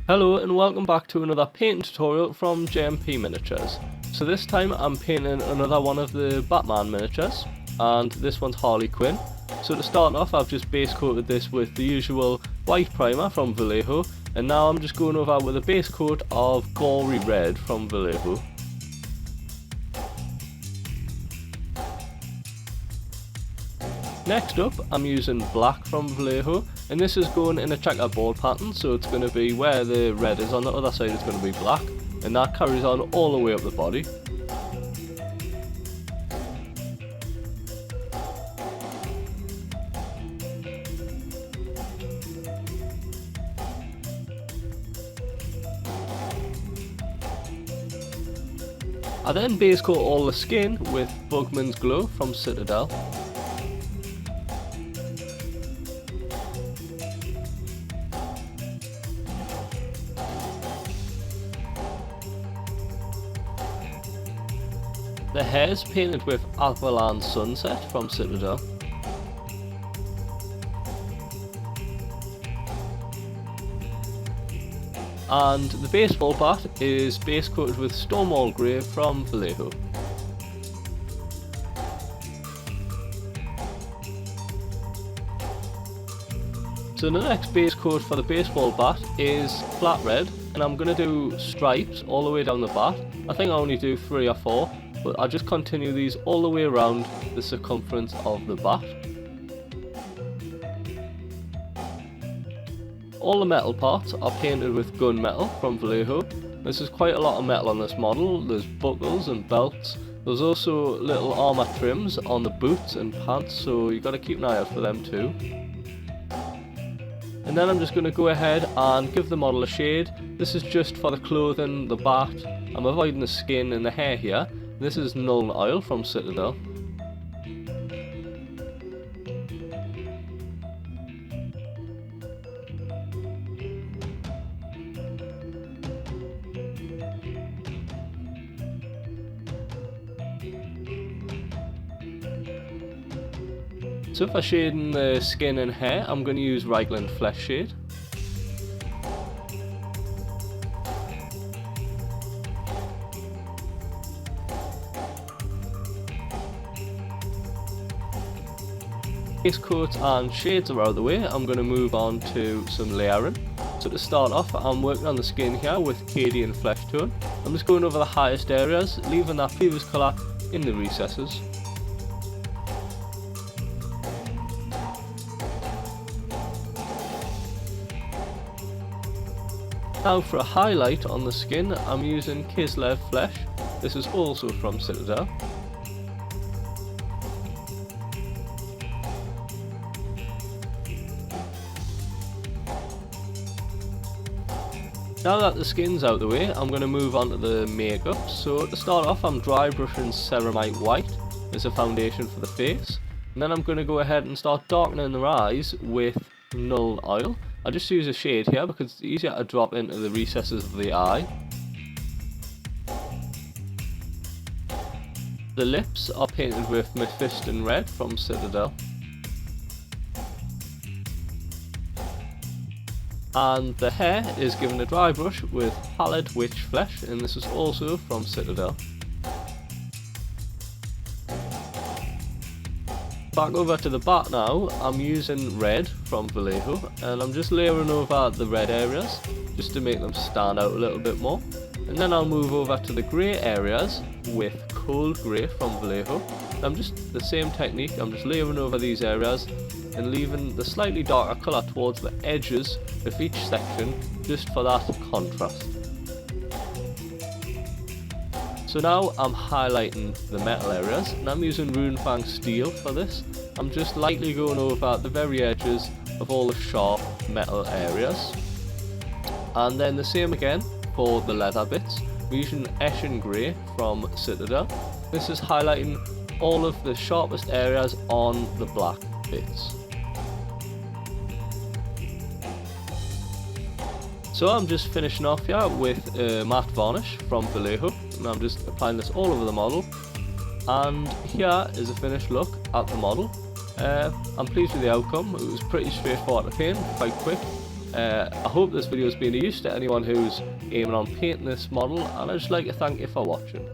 Hello and welcome back to another painting tutorial from GMP Miniatures. So this time I'm painting another one of the Batman miniatures, and this one's Harley Quinn. So to start off, I've just base coated this with the usual white primer from Vallejo, and now I'm just going over with a base coat of Gory Red from Vallejo. Next up, I'm using black from Vallejo, and this is going in a checkerboard pattern, so it's going to be where the red is on the other side, it's going to be black, and that carries on all the way up the body. I then base coat all the skin with Bugman's Glow from Citadel. The hair is painted with Averland Sunset from Citadel. And the baseball bat is base coated with Stonewall Grey from Vallejo. So the next base coat for the baseball bat is flat red, and I'm going to do stripes all the way down the bat. I think I only do 3 or 4. But I just continue these all the way around the circumference of the bat. All the metal parts are painted with Gunmetal from Vallejo. This is quite a lot of metal on this model. There's buckles and belts. There's also little armour trims on the boots and pants, so you've got to keep an eye out for them too. And then I'm just going to go ahead and give the model a shade. This is just for the clothing, the bat. I'm avoiding the skin and the hair here. This is Nuln Oil from Citadel. So for shading the skin and hair, I'm going to use Reikland Fleshshade. Base coats and shades are out of the way. I'm going to move on to some layering. So to start off, I'm working on the skin here with Cadian Fleshtone. I'm just going over the highest areas, leaving that previous colour in the recesses. Now for a highlight on the skin, I'm using Kislev Flesh. This is also from Citadel. Now that the skin's out of the way, I'm going to move on to the makeup. So to start off, I'm dry brushing Ceramite White as a foundation for the face. And then I'm going to go ahead and start darkening the eyes with Nuln Oil. I just use a shade here because it's easier to drop into the recesses of the eye. The lips are painted with Mephiston Red from Citadel. And the hair is given a dry brush with Pallid Wych Flesh, and this is also from Citadel. Back over to the bat now, I'm using red from Vallejo, and I'm just layering over the red areas just to make them stand out a little bit more. And then I'll move over to the grey areas with cold grey from Vallejo. I'm just the same technique, I'm just layering over these areas and leaving the slightly darker colour towards the edges of each section just for that contrast. So now I'm highlighting the metal areas, and I'm using Runefang steel for this. I'm just lightly going over the very edges of all the sharp metal areas. And then the same again for the leather bits. We're using Eshin grey from Citadel. This is highlighting all of the sharpest areas on the black bits. So I'm just finishing off here with matte varnish from Vallejo, and I'm just applying this all over the model. And here is a finished look at the model. I'm pleased with the outcome. It was pretty straightforward to paint, quite quick. I hope this video has been of use to anyone who's aiming on painting this model, and I'd just like to thank you for watching.